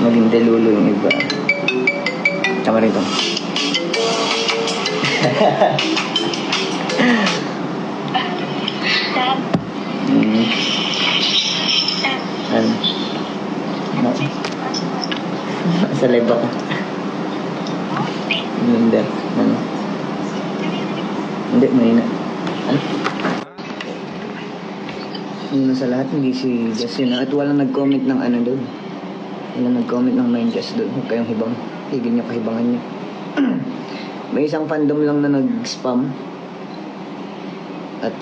Maging delulo yung iba. Tama rin ito. Ano? Sa live ako. Hindi. Ano? Hindi, mahina. Ano? Una sa lahat, hindi si Jess yun. At walang nag-comment ng ano doon. Walang nag-comment ng 9 Jess doon. Huwag kayong hibang. Higil nyo kahibangan nyo. May isang fandom lang na nag-spam. At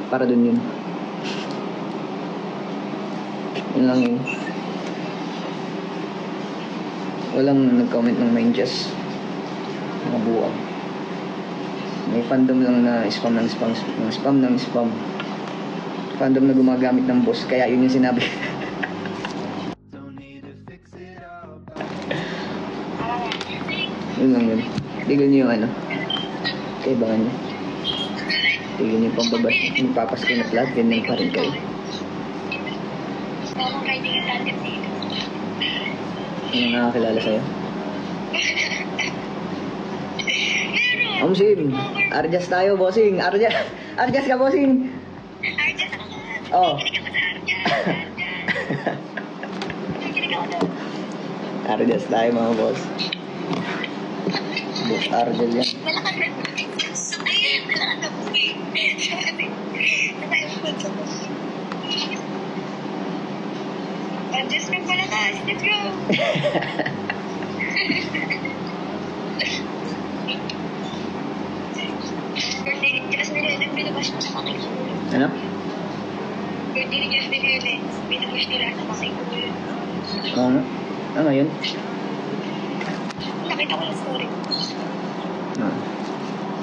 para doon yun. Yun lang yun. Walang nag-comment ng 9 Jess. Mga buwag. May fandom lang na spam ng spam. Spam ng spam. Fandom na gumagamit ng boss, kaya yun yung sinabi. Yun lang yun. Tigil nyo yung ano. Kaibangan nyo. Tigil nyo yung pambabas. Magpapasko na flag, ganyan pa rin kayo. Ano nakakilala sa'yo? Omsim, Arjas tayo, bossing. Arjas ka, bossing. Oh. Arjas tayo, mga boss. Boss Arjel yan. Arjas na pala ka. Let's go. Birthday ni Jasmine Helen, binabash na sa makikita. Ano? Birthday ni Jasmine Helen, binabash nila sa makikita. Oo nga. Ano yun? Nakita ko yung story.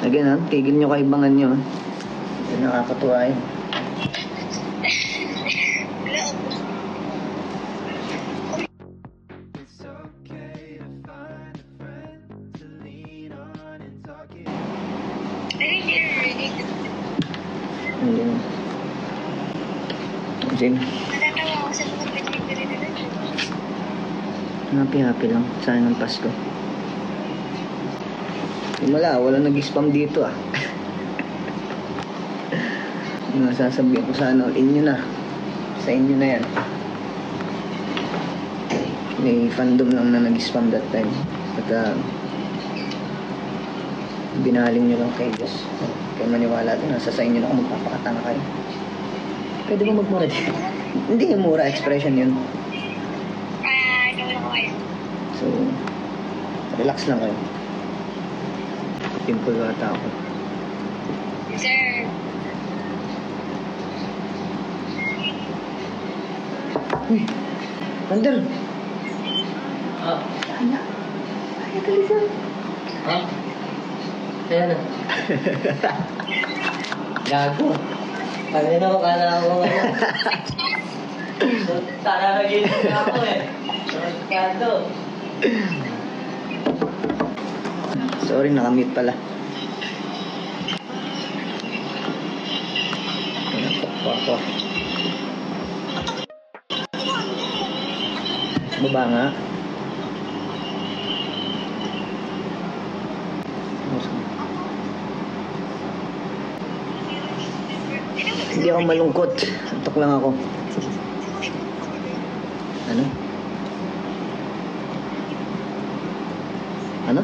Again ha, tigil nyo kaibangan nyo. Ito nakakatuwa yun. Wala ako. Ay, hindi narinig. Ayun. Jim, Natatawa ako sa mga pinag-pinag nila. happy lang. Sana ng Pasko. Wala nag-spam dito ah. Sasabihin ko sana, inyo na. Sa inyo na yan. May fandom lang na nag-spam that time. At binaling nyo lang kay Diyos. Kaya maniwala din, nasa sa inyo na kung magpapakatanga kayo. Pwede ba magmura din? Hindi yung mura expression yun. Ikaw lang ko kayo. So, relax lang kayo. Pimple ata ako. Sir. Uy! Thunder! Ano? Ay, kalisan! Ha? Kaya na. Gago. Kanina ko kala ako ano. Tararagin na ako eh. Kado. Sorry, nakamute pala. Nakapakwa. Baba nga. Hindi ako malungkot. Antok lang ako. Ano? Ano?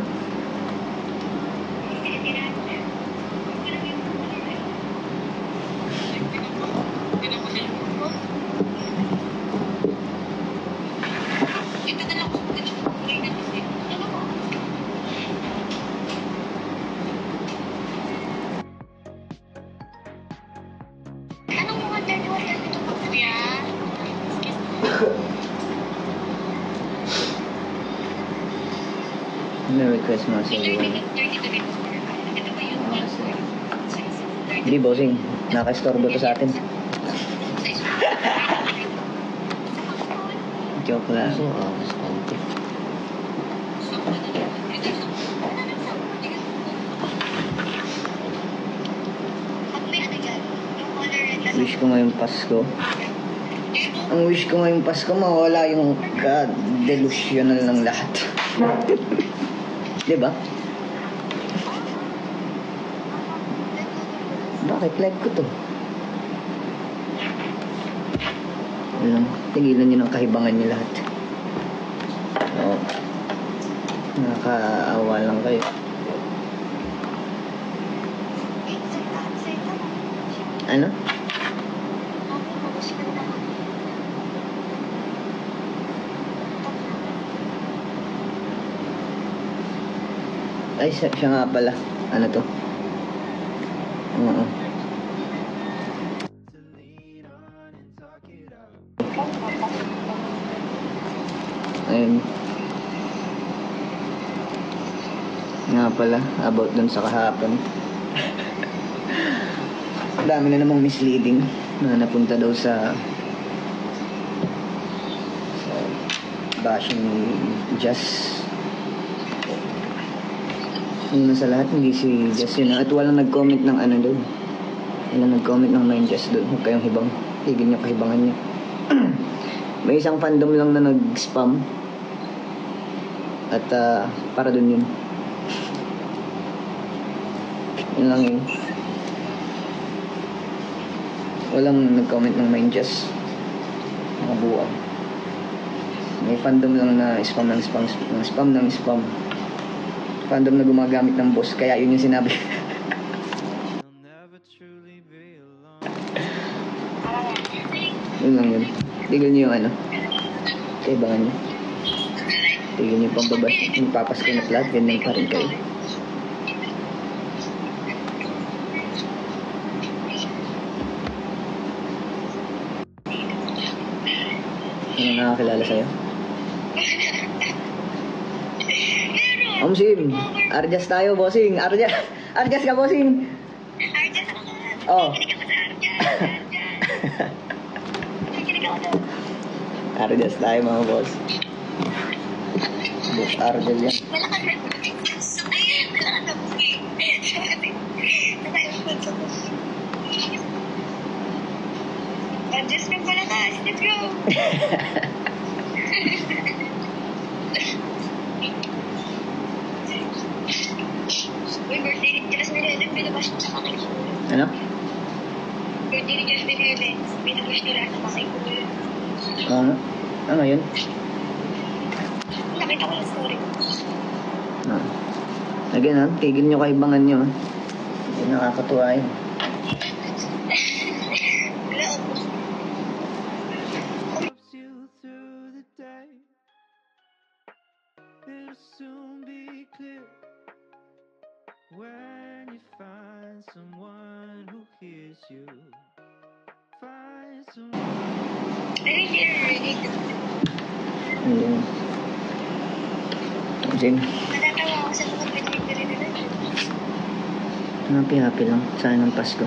Anong mga 31 ito pa niya? Merry Christmas, everyone. 32 minutes more. Ito ba yun? Hindi, bossing. Naka-estorbo to sa atin. Joke lang. So, bastante. Pag may ano yan, yung color red. Wish ko ngayong Pasko. Ang wish ko ngayong Pasko, mawala yung ka-delusional ng lahat. Diba? Bakit? Live ko to. Ano, tigilan nyo ng kahibangan nyo lahat. Oo. Nakakaawa lang kayo. Ano? Ay, siya nga pala. Ano to? Oo. Ayun. Nga pala, about dun sa kahapon. Ang dami na namang misleading na napunta daw sa bashing ni Jazz. Una sa lahat, hindi si Jazz yun. At walang nag-comment ng ano doon. Walang nag-comment ng Main Jazz doon. Huwag kayong hibang. Tigil nyo kahibangan nyo. May isang fandom lang na nag-spam. At para doon yun. Yun lang yun. Walang nag-comment ng Main Jazz. Mga buwag. May fandom lang na spam ng spam. Spam ng spam. Fandom na gumagamit ng boss, kaya yun yung sinabi. Yun lang yun. Tigil nyo yung ano. Kaibangan nyo. Tigil nyo yung pambabas. Yung papas ko na lahat, ganyan pa rin kayo. Ano nakakilala sa'yo? Sim, Arjas tayo, bossing. Arjas ka, bossing. Arjas ako. Oh. Kinig ako sa Arjas. Kinig ako doon. Arjas tayo, mga boss. Boss Arjas yan. Wala ka na. Wala ka na. Arjas ka pala ka. Let's go. Uy, birthday ni Jazz ni Helen, binabas niya sa akin. Ano? Birthday ni Jazz ni Helen, binabas niya lahat ng makay ko yun. Ano? Ano yun? Nakita ko yung story. Again ha, tigil nyo kaibangan nyo. Hindi nakakatuwa yun. Wala ako. It'll soon be clear when you find someone who hears you. Find someone. I think you're ready to. Hindi. Sim, Natatawa ako sa mga pinag-birthday nila. happy lang. Sana ng Pasko.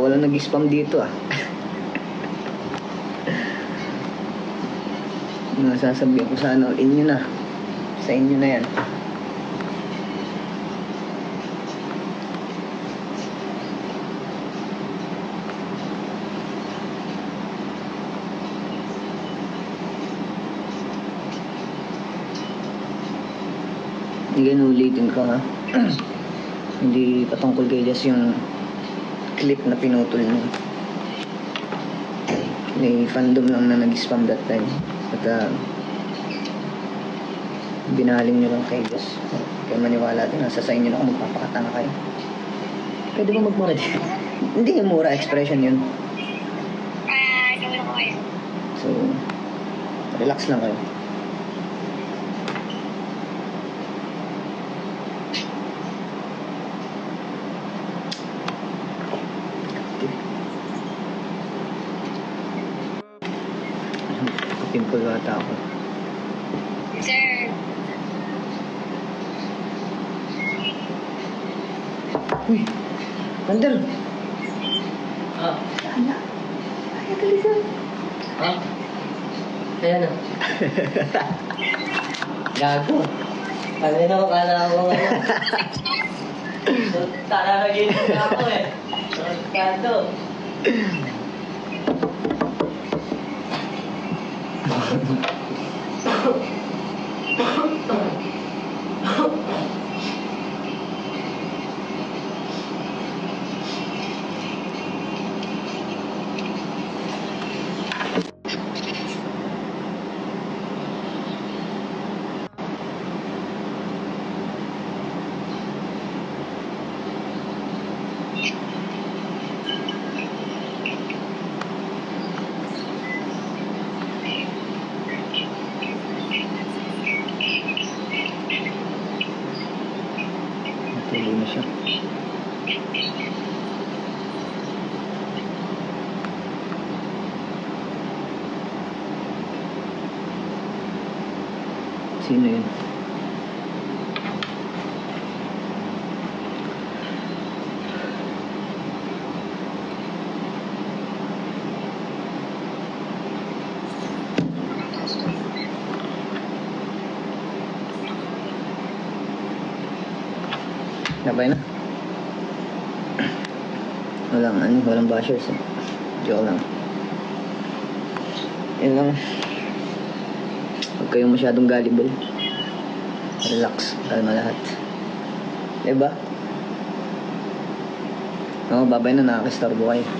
Walang nag-spam dito ah. Sasabihin ko sana, inyo na. Sa inyo na yan. Hindi ulitin ko ha. Hindi patungkol kay Jess yung clip na pinutol niya. May fandom lang na nag-spam that time. At binaling nyo lang kay Jess. Kaya maniwala din, nasa sa inyo na kung magpapakatanga kayo. Pwede ba magmura din? Hindi yung mura, expression yun. Gawin ko kayo. So, relax lang kayo. Pimple ata ako. Sir. Uy! Wander! Ah, Ano? Ay, kalisan! ah, Ayan o. Gago. Kanina ko kala ko ano. Talalagin na ako eh. Kado. Tuloy na siya. Sino yun? Sabay na. Walang bashers eh. Joke lang. Yun lang. Huwag kayong masyadong gullible. Relax. Kalma lahat. Diba? Oo, babay na, nakakastarbo kayo.